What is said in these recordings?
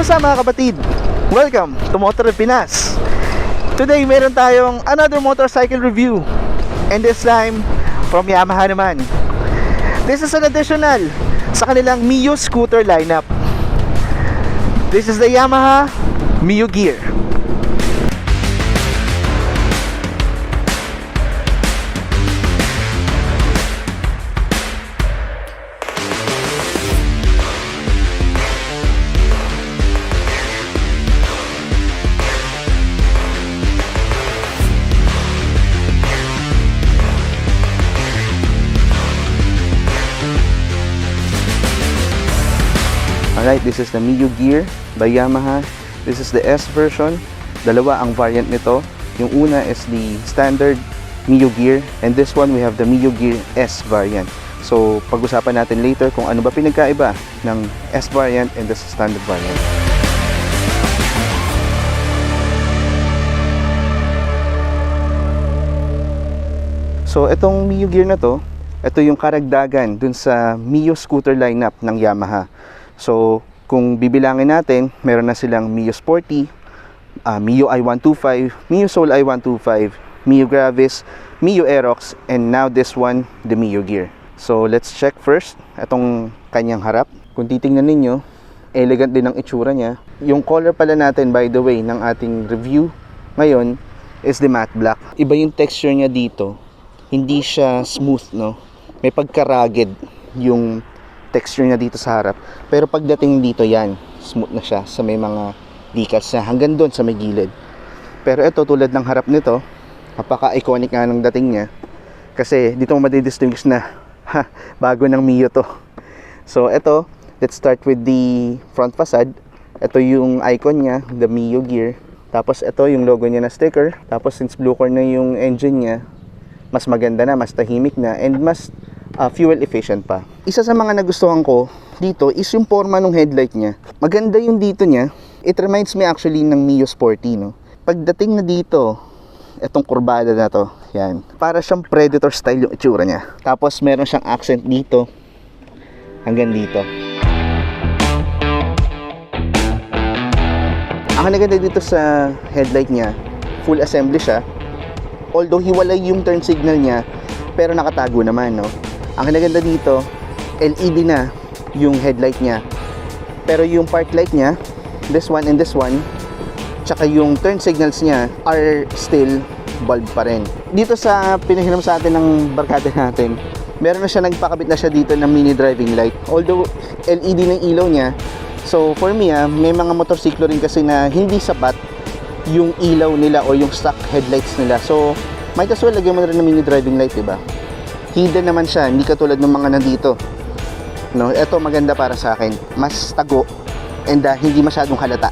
Kamusta mga kapatid? Welcome to Motor Pinas. Today meron tayong another motorcycle review, and this time from Yamaha naman. This is an additional sa kanilang Mio scooter lineup. This is the Yamaha Mio Gear. Alright, this is the Mio Gear by Yamaha. This is the S version. Dalawa ang variant nito. Yung una is the standard Mio Gear, and this one we have the Mio Gear S variant. So pag-usapan natin later kung ano ba pinagkaiba ng S variant and the standard variant. So itong Mio Gear na to, ito yung karagdagan dun sa Mio scooter lineup ng Yamaha. So, kung bibilangin natin, meron na silang Mio Sporty, Mio i125, Mio Soul i125, Mio Gravis, Mio Aerox, and now this one, the Mio Gear. So, let's check first itong kanyang harap. Kung titingnan ninyo, elegant din ang itsura niya. Yung color pala natin, by the way, ng ating review ngayon is the matte black. Iba yung texture niya dito. Hindi siya smooth, no? May pagka-rugged yung texture niya dito sa harap, pero pagdating dito yan, smooth na siya sa may mga decals na hanggang doon sa may gilid. Pero ito, tulad ng harap nito, napaka-iconic nga ng dating niya, kasi dito mo madidistinguish na bago ng Mio to. So ito, let's start with the front facade. Ito yung icon niya, the Mio Gear. Tapos ito yung logo niya na sticker. Tapos since blue core na yung engine niya, mas maganda na, mas tahimik na, and mas fuel efficient pa. Isa sa mga nagustuhan ko dito is yung forma ng headlight niya. Maganda yung dito niya. It reminds me actually ng Mio Sporty, no? Pagdating na dito, etong kurbada na to, yan. Para siyang Predator style yung itsura niya. Tapos meron siyang accent dito hanggang dito. Ang naganda dito sa headlight niya, full assembly siya. Although hiwalay yung turn signal niya, pero nakatago naman, no? Ang naganda dito, LED na yung headlight niya. Pero yung park light niya, this one and this one, tsaka yung turn signals niya are still bulb pa rin. Dito sa pinahiram sa atin ng barkada natin, meron na siya, nagpakabit na siya dito ng mini driving light. Although LED ng ilaw niya, so for me, may mga motorsiklo rin kasi na hindi sapat yung ilaw nila o yung stock headlights nila. So might as well lagyan mo na rin ng mini driving light, diba? Hidden naman siya, hindi katulad ng mga nandito, no? Ito maganda para sa akin, mas tago, and hindi masyadong halata,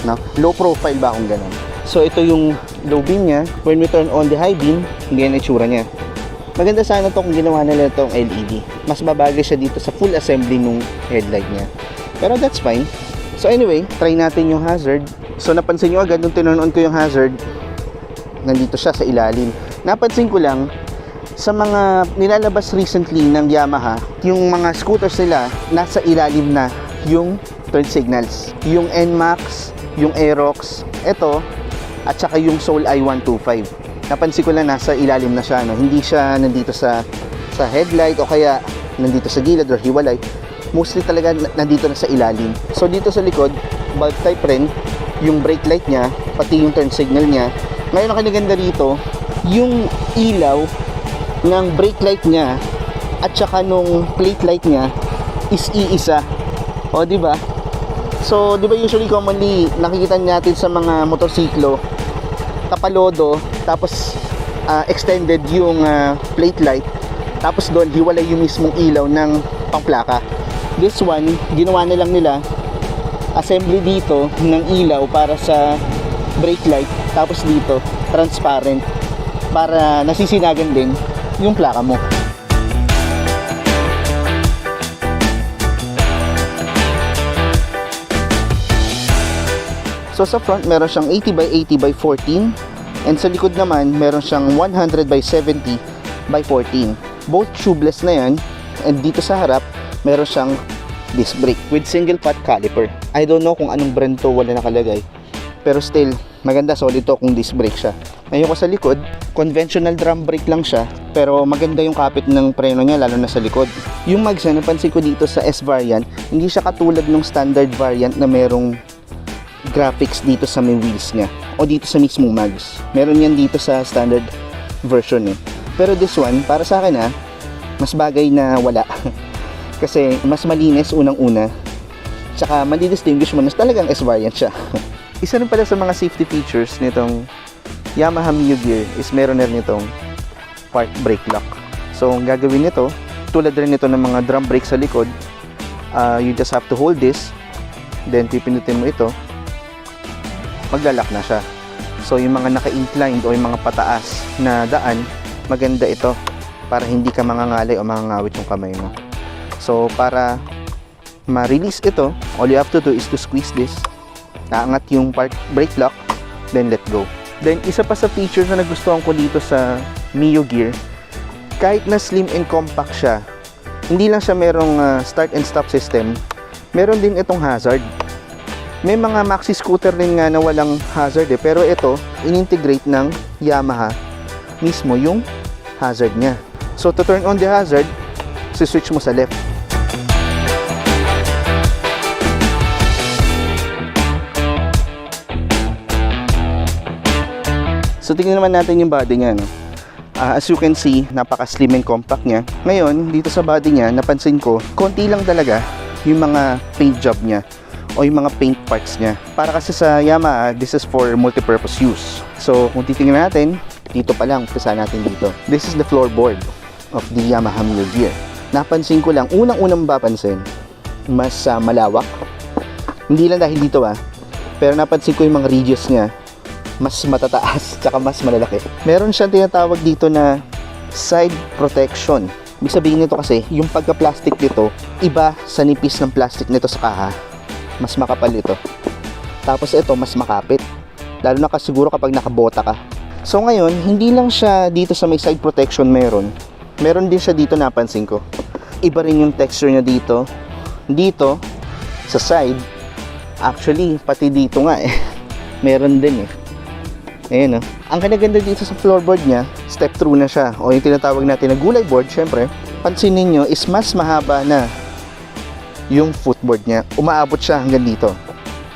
no? Low profile ba kung ganun. So ito yung low beam niya. When we turn on the high beam, ganyan itsura niya. Maganda sana to kung ginawa nila itong LED. Mas babagay siya dito sa full assembly nung headlight niya, pero that's fine. So anyway, try natin yung hazard. So napansin nyo agad nung tinurn on ko yung hazard, nandito siya sa ilalim. Napansin ko lang sa mga nilalabas recently ng Yamaha, yung mga scooters nila nasa ilalim na yung turn signals. Yung NMAX, yung Aerox, ito, at saka yung Soul i125. Napansin ko lang nasa ilalim na siya, no? Hindi siya nandito sa headlight o kaya nandito sa gilid or hiwalay. Mostly talaga nandito na sa ilalim. So dito sa likod, bulb type rin, yung brake light niya, pati yung turn signal niya. Ngayon ang kinaganda rito, yung ilaw ng brake light niya at saka nung plate light niya is iisa. O di ba? So di ba usually commonly nakikita natin sa mga motorsiklo kapalodo, tapos extended yung plate light, tapos doon hiwalay yung mismong ilaw ng pangplaka. This one, ginawa na lang nila assembly dito ng ilaw para sa brake light, tapos dito transparent para nasisinagan din yung plaka mo. So sa front meron siyang 80 by 80 by 14, and sa likod naman meron siyang 100 by 70 by 14. Both tubeless na yan, and dito sa harap meron siyang disc brake with single pot caliper. I don't know kung anong brand to, wala nakalagay. Pero still, maganda, solid to kung disc brake siya. Ngayon ko sa likod, conventional drum brake lang siya, pero maganda yung kapit ng preno niya, lalo na sa likod. Yung mags na napansin ko dito sa S variant, hindi siya katulad ng standard variant na merong graphics dito sa may wheels niya o dito sa mismong mags. Meron yan dito sa standard version eh. Pero this one, para sa akin mas bagay na wala. Kasi mas malinis unang-una. Tsaka madi-distinguish mo na talagang S variant siya. Isa rin pala sa mga safety features nitong Yamaha Mio Gear is meron na rin itong park brake lock. So ang gagawin nito, tulad rin nito ng mga drum brake sa likod, you just have to hold this, then pipindutin mo ito, maglalak na siya. So yung mga naka-inclined o yung mga pataas na daan, maganda ito para hindi ka mangangalay o mangangawit yung kamay mo. So para ma-release ito, all you have to do is to squeeze this, aangat yung park brake lock, then let go. Then isa pa sa feature na nagustuhan ko dito sa Mio Gear, kahit na slim and compact siya, hindi lang siya merong start and stop system, meron din itong hazard. May mga maxi scooter din nga na walang hazard pero ito, in-integrate ng Yamaha mismo yung hazard niya. So to turn on the hazard, switch mo sa left. So tingnan naman natin yung body niya, no? As you can see, napaka-slim and compact niya. Ngayon, dito sa body niya, napansin ko, konti lang talaga yung mga paint job niya o yung mga paint parts niya. Para kasi sa Yamaha, this is for multi-purpose use. So kung titingnan natin, dito pa lang, umpisa natin dito. This is the floorboard of the Yamaha Mio Gear. Napansin ko lang, unang-unang mapapansin, mas malawak. Hindi lang dahil dito pero napansin ko yung mga ridges niya, mas matataas, tsaka mas malalaki. Meron siyang tinatawag dito na side protection. Ibig sabihin nito kasi, yung pagka-plastic nito, iba sa nipis ng plastic nito sa kaha. Mas makapal ito. Tapos ito, mas makapit. Lalo na siguro kapag nakabota ka. So ngayon, hindi lang siya dito sa may side protection meron. Meron din siya dito, napansin ko. Iba rin yung texture niya dito. Dito, sa side, actually, pati dito nga meron din Ayan Ang kinaganda dito sa floorboard niya, step through na siya. O yung tinatawag natin na gulay board, syempre, pansin ninyo is mas mahaba na yung footboard niya. Umaabot siya hanggang dito.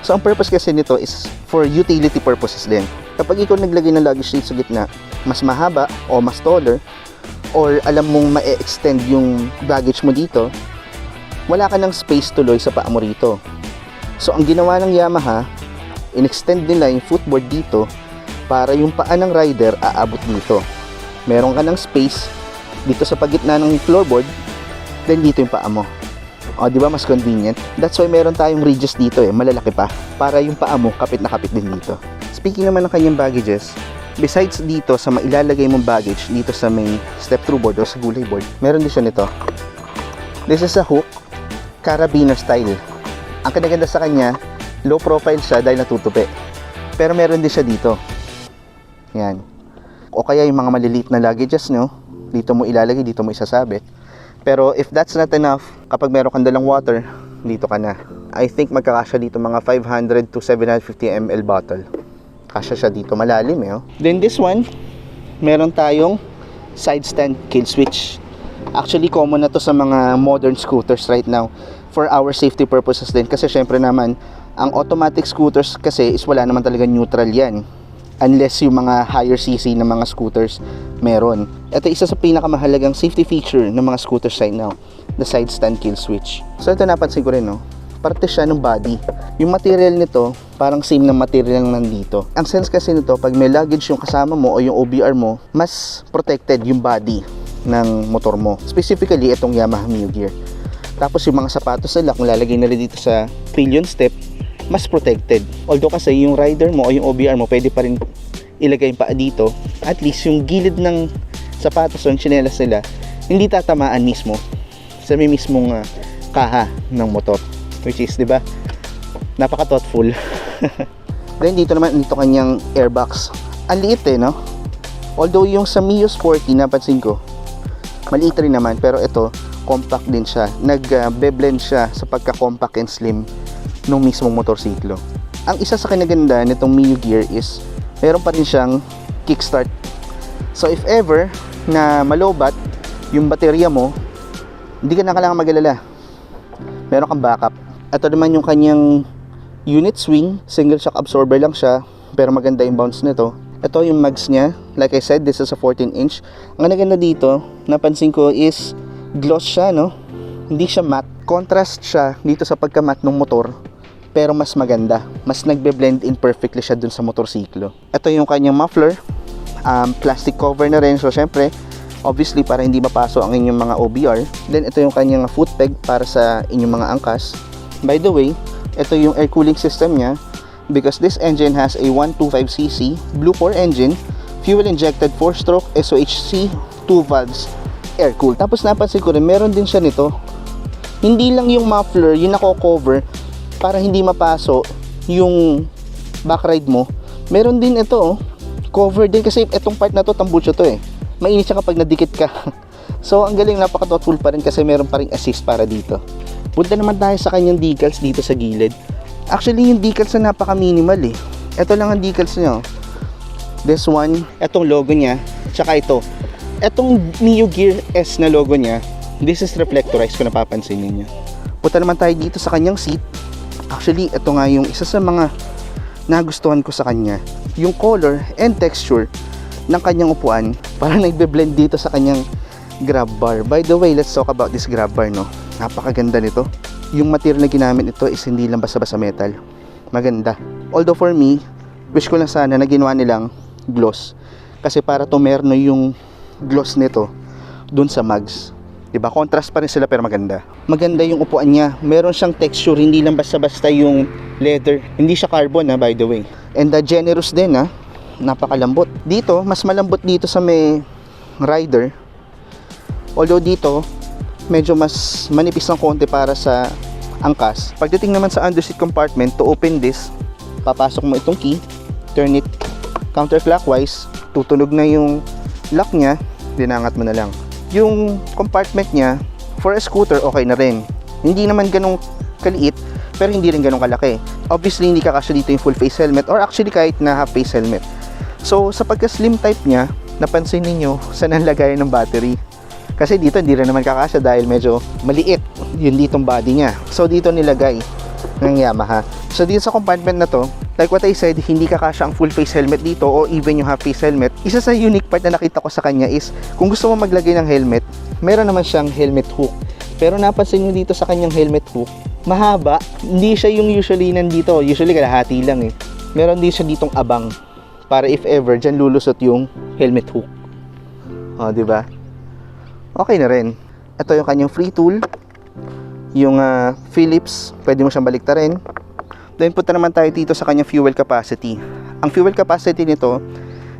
So ang purpose kasi nito is for utility purposes din. Kapag ikaw naglagay ng luggage seat sa gitna, mas mahaba o mas taller, or alam mong ma-extend yung baggage mo dito, wala ka ng space tuloy sa paa mo rito. So ang ginawa ng Yamaha, in-extend nila yung footboard dito para yung paa ng rider aabot dito. Meron ka ng space dito sa pagitna ng floorboard, then dito yung paa mo. O, di ba mas convenient? That's why meron tayong ridges dito malalaki pa, para yung paa mo kapit na kapit din dito. Speaking naman ng kanyang baggages, besides dito sa mailalagay mong baggage dito sa may step-through board o sa gulay board, meron din siya nito. This is a hook, carabiner style. Ang kinaganda sa kanya, low profile siya dahil natutupi. Pero meron din siya dito. Yan. O kaya yung mga maliliit na luggages nyo, dito mo ilalagay, dito mo isasabit. Pero if that's not enough, kapag meron kang dalang water, dito ka na. I think magkakasya dito mga 500 to 750 ml bottle. Kasya siya dito, malalim Then this one, meron tayong side stand kill switch. Actually, common na to sa mga modern scooters right now for our safety purposes din. Kasi syempre naman, ang automatic scooters kasi is wala naman talaga neutral yan. Unless yung mga higher cc na mga scooters meron. Ito isa sa pinakamahalagang safety feature ng mga scooters right now, the side stand kill switch. So ito napansin ko rin parte siya ng body. Yung material nito, parang same na material lang nandito. Ang sense kasi nito, pag may luggage yung kasama mo o yung OBR mo, mas protected yung body ng motor mo. Specifically, itong Yamaha Mio Gear. Tapos yung mga sapatos nila, kung lalagay nila dito sa pillion step, mas protected. Although kasi yung rider mo o yung OBR mo, pwede pa rin ilagay pa dito. At least yung gilid ng sapatos o yung tsinelas nila, hindi tatamaan mismo sa may mismong kaha ng motor. Which is, di ba, napaka-thoughtful. Then dito naman, dito kanyang airbox. Ang liit no? Although yung sa Mio Sporty, napansin ko, maliit rin naman, pero ito, compact din siya. Nag-blend siya sa pagka-compact and slim ng mismong motorsiklo. Ang isa sa kinaganda nitong Mio Gear is meron pa rin siyang kickstart. So if ever na malobat yung baterya mo, hindi ka na kailangan mag-alala. Meron kang backup. Ito naman yung kanyang unit swing, single shock absorber lang siya, pero maganda yung bounce nito. Ito yung mags niya. Like I said, this is a 14-inch. Ang naganda dito, napansin ko is gloss siya, no? Hindi siya matte. Contrast siya dito sa pagka-matte ng motor, pero mas maganda. Mas nagbe-blend in perfectly siya dun sa motorsiklo. Ito yung kanyang muffler. Plastic cover na rin. So, syempre, obviously, para hindi mapaso ang inyong mga OBR. Then, ito yung kanyang foot peg para sa inyong mga angkas. By the way, ito yung air cooling system niya. Because this engine has a 125cc Blue Core engine, fuel-injected 4-stroke SOHC 2 valves air cool. Tapos napansin ko rin, meron din siya nito. Hindi lang yung muffler, yung nako-cover para hindi mapaso yung backride mo. Meron din ito, oh, cover din kasi itong part na to, tambucho to eh. Mainit siya kapag nadikit ka. So, ang galing, napaka-thoughtful pa rin kasi meron pa rin assist para dito. Punta naman tayo sa kanyang decals dito sa gilid. Actually, yung decals na napaka-minimal eh. Ito lang ang decals niya. This one, etong logo niya, tsaka ito. Etong Mio Gear S na logo niya, this is reflectorized kung napapansin niyo. Punta naman tayo dito sa kanyang seat. Actually, ito nga yung isa sa mga nagustuhan ko sa kanya. Yung color and texture ng kanyang upuan, parang nagbe-blend dito sa kanyang grab bar. By the way, let's talk about this grab bar, no? Napakaganda nito. Yung material na ginamit nito is hindi lang basta-basta metal. Maganda. Although for me, wish ko lang sana na ginawa nilang gloss. Kasi para tumerno yung gloss nito dun sa mags. Diba? Contrast pa rin sila pero maganda. Maganda yung upuan niya. Meron siyang texture, hindi lang basta-basta yung leather. Hindi siya carbon ha, by the way. And generous din ha. Napakalambot. Dito, mas malambot dito sa may rider. Although dito, medyo mas manipis ng konti para sa angkas. Pagdating naman sa underseat compartment, to open this, papasok mo itong key, turn it counterclockwise, tutunog na yung lock niya, dinangat mo na lang. Yung compartment niya, for a scooter, okay na rin. Hindi naman ganong kaliit, pero hindi rin ganong kalaki. Obviously, hindi kakasya dito yung full face helmet, or actually kahit na half face helmet. So, sa pagka-slim type niya, napansin niyo saan ang lagayan ng battery. Kasi dito, hindi rin naman kakasya dahil medyo maliit yung ditong body niya. So, dito nilagay ng Yamaha. So, dito sa compartment na to, like what I said, hindi kakasya ang full face helmet dito o even yung half face helmet. Isa sa unique part na nakita ko sa kanya is kung gusto mo maglagay ng helmet, meron naman siyang helmet hook. Pero napansin nyo dito sa kanyang helmet hook, mahaba. Hindi siya yung usually nandito. Usually kalahati lang eh. Meron din siya ditong abang para if ever dyan lulusot yung helmet hook. O, diba? Okay na rin. Ito yung kanyang free tool. Yung Phillips, pwede mo siyang baliktarin. Then punta naman tayo dito sa kanyang fuel capacity. Ang fuel capacity nito,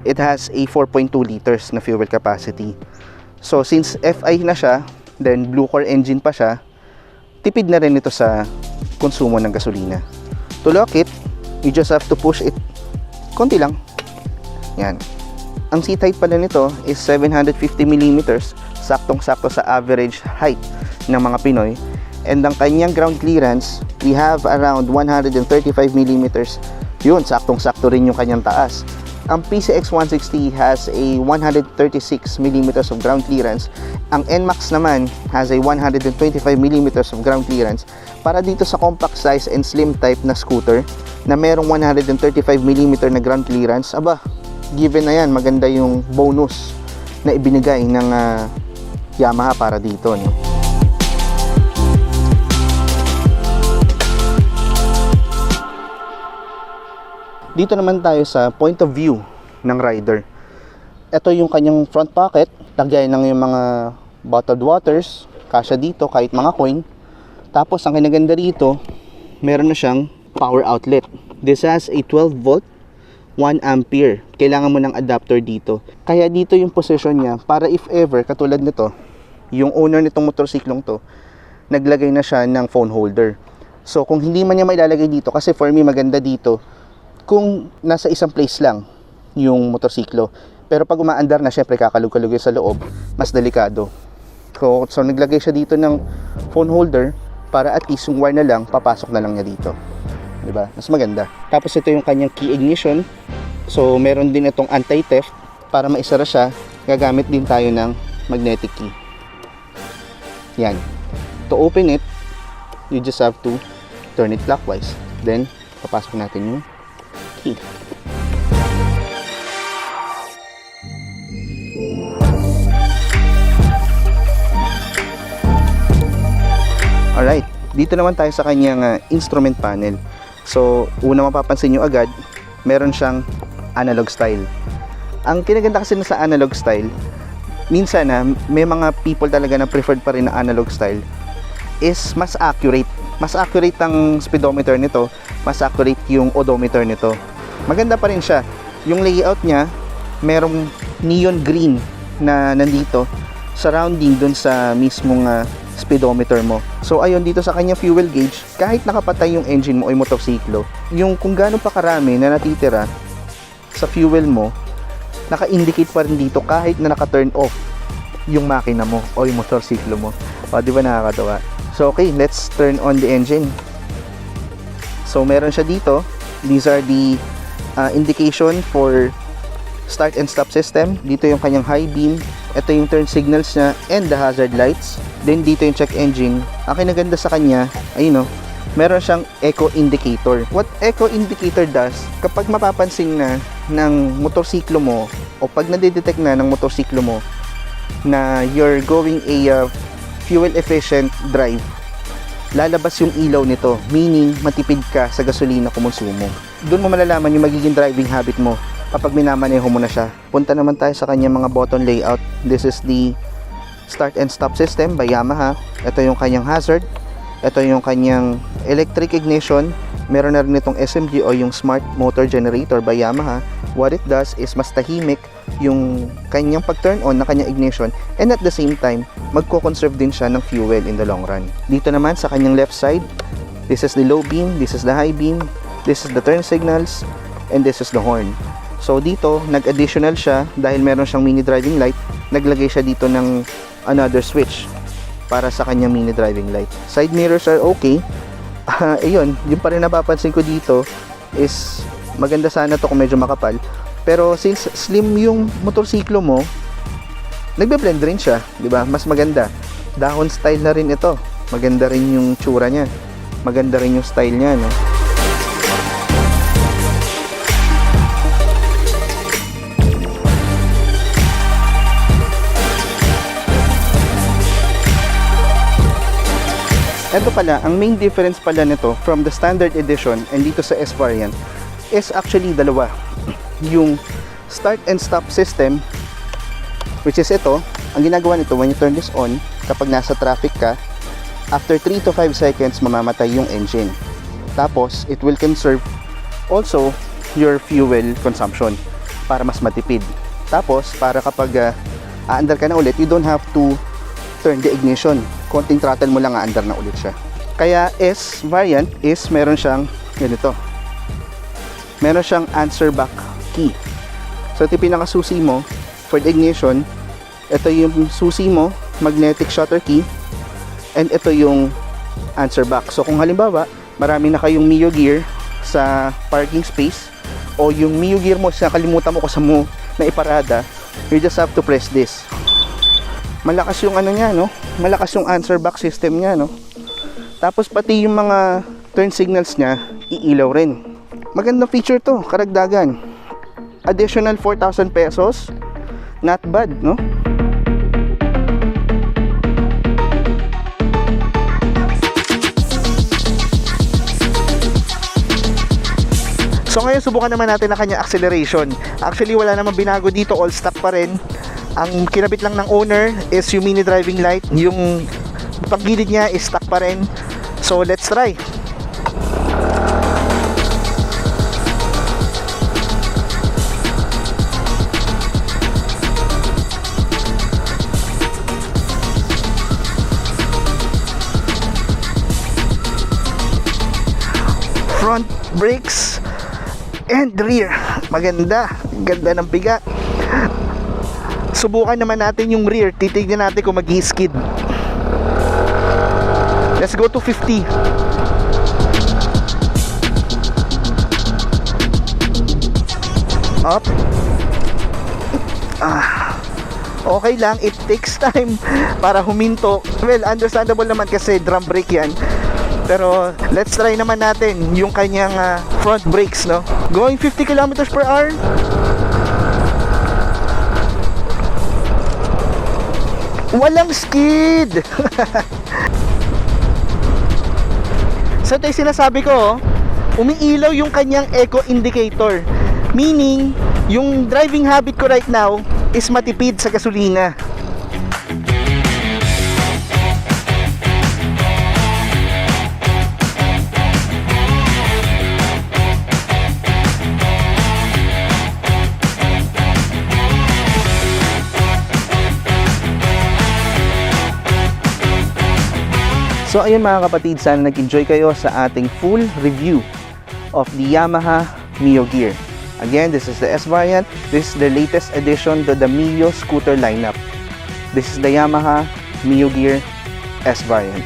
it has a 4.2 liters na fuel capacity. So since FI na siya, then Blue Core engine pa siya, tipid na rin ito sa konsumo ng gasolina. To lock it, you just have to push it konti lang. Yan. Ang seat height pala nito is 750mm, saktong-sakto sa average height ng mga Pinoy. And ang kanyang ground clearance, we have around 135mm. Yun, saktong-sakto rin yung kanyang taas. Ang PCX 160 has a 136mm of ground clearance. Ang NMAX naman has a 125mm of ground clearance. Para dito sa compact size and slim type na scooter na merong 135mm na ground clearance, aba, given na yan, maganda yung bonus na ibinigay ng Yamaha para dito, no? Dito naman tayo sa point of view ng rider. Ito yung kanyang front pocket. Lagyan ng yung mga bottled waters. Kasya dito kahit mga coin. Tapos ang kinaganda rito, meron na siyang power outlet. This has a 12 volt, 1 ampere. Kailangan mo ng adapter dito. Kaya dito yung position niya para if ever, katulad nito, yung owner nitong motorsiklong to, naglagay na siya ng phone holder. So kung hindi man niya mailalagay dito, kasi for me maganda dito, kung nasa isang place lang yung motorsiklo. Pero pag umaandar na, syempre kakalug-kalug sa loob, mas delikado. So naglagay siya dito ng phone holder para at least yung wire na lang, papasok na lang niya dito. di ba? Mas maganda. Tapos ito yung kanyang key ignition. So meron din itong anti-theft. Para maisara siya, gagamit din tayo ng magnetic key. Yan. To open it, you just have to turn it clockwise. Then, papasok natin yung key. Alright, dito naman tayo sa kanyang instrument panel. So, una mapapansin nyo agad, meron siyang analog style. Ang kinaganda kasi sa analog style, minsan may mga people talaga na preferred pa rin na analog style, is mas accurate. Mas accurate ang speedometer nito, mas accurate yung odometer nito. Maganda pa rin siya. Yung layout niya, merong neon green na nandito, surrounding dun sa mismong speedometer mo. So ayun, dito sa kanyang fuel gauge, kahit nakapatay yung engine mo o yung motorsiklo, yung kung gaano pa karami na natitira sa fuel mo, naka-indicate pa rin dito kahit na naka-turn off yung makina mo o yung motorsiklo mo. O, di ba nakakatawa? So okay, let's turn on the engine. So meron siya dito. These are the indication for start and stop system. Dito yung kanyang high beam. Ito yung turn signals niya and the hazard lights. Then dito yung check engine. Ang kinaganda sa kanya, ayun o, meron siyang echo indicator. What echo indicator does, kapag mapapansin na ng motorsiklo mo o pag nadidetect na ng motorsiklo mo na you're going a fuel efficient drive, lalabas yung ilaw nito, meaning matipid ka sa gasolina kumonsumo. Doon mo malalaman yung magiging driving habit mo kapag minamaneho mo na siya. Punta naman tayo sa kanyang mga button layout. This is the start and stop system by Yamaha. Ito yung kanyang hazard. Ito yung kanyang electric ignition. Meron na rin itong SMG o yung smart motor generator by Yamaha. What it does is mas tahimik yung kanyang pag-turn on na kanyang ignition, and at the same time, magko-conserve din siya ng fuel in the long run. Dito naman sa kanyang left side, this is the low beam, this is the high beam, this is the turn signals, and this is the horn. So dito, nag-additional siya dahil meron siyang mini driving light, naglagay siya dito ng another switch para sa kanyang mini driving light. Side mirrors are okay. Ayun, yung pa rin napapansin ko dito is maganda sana to kung medyo makapal. Pero since slim yung motorsiklo mo, nagbe-blend rin siya, di ba? Mas maganda. Dahon style na rin ito. Maganda rin yung tsura niya. Maganda rin yung style niya, no? Ito pala, ang main difference pala nito from the standard edition and dito sa S variant is actually dalawa. Yung start and stop system, which is ito, ang ginagawa nito when you turn this on, kapag nasa traffic ka, after 3 to 5 seconds mamamatay yung engine. Tapos, it will conserve also your fuel consumption para mas matipid. Tapos, para kapag aandar ka na ulit, you don't have to turn the ignition. Konting throttle mo lang, aandar na ulit siya. Kaya S variant is meron siyang ganito. Meron siyang answer back key. So ito yung pinakasusi mo for the ignition. Ito yung susi mo, magnetic shutter key, and ito yung answer back. So kung halimbawa marami na kayong Mio gear sa parking space, o yung Mio gear mo nakalimutan mo kasi mo na iparada, you just have to press this. Malakas yung ano niya, no? Malakas yung answer back system niya, no? Tapos pati yung mga turn signals niya iilaw rin. Magandang feature to, karagdagan. Additional 4,000 pesos. Not bad, no? So ngayon subukan naman natin ang kanya acceleration. Actually wala namang binago dito, all stock pa rin. Ang kinabit lang ng owner is yung mini driving light. Yung paggilid niya is stock pa rin. So let's try. Front brakes and rear, maganda, ganda ng biga. Subukan naman natin yung rear, titignan natin kung mag-skid. Let's go to 50. Up. Okay lang, it takes time para huminto. Well, understandable naman kasi drum brake yan. Pero let's try naman natin yung kanyang front brakes, no? Going 50 kilometers per hour. Walang skid. So ito yung sinasabi ko, umiilaw yung kanyang eco indicator. Meaning, yung driving habit ko right now is matipid sa gasolina. So ayun mga kapatid, sana nag-enjoy kayo sa ating full review of the Yamaha Mio Gear. Again, this is the S variant. This is the latest addition to the Mio scooter lineup. This is the Yamaha Mio Gear S variant.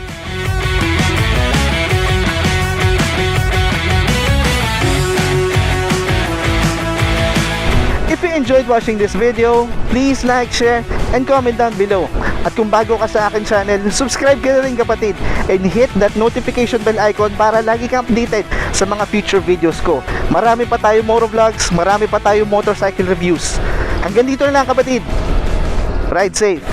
If you enjoyed watching this video, please like, share, and comment down below. At kung bago ka sa akin channel, subscribe ka na rin kapatid, and hit that notification bell icon para lagi kang updated sa mga future videos ko. Marami pa tayo motovlogs, marami pa tayo motorcycle reviews. Hanggang dito na lang kapatid. Ride safe!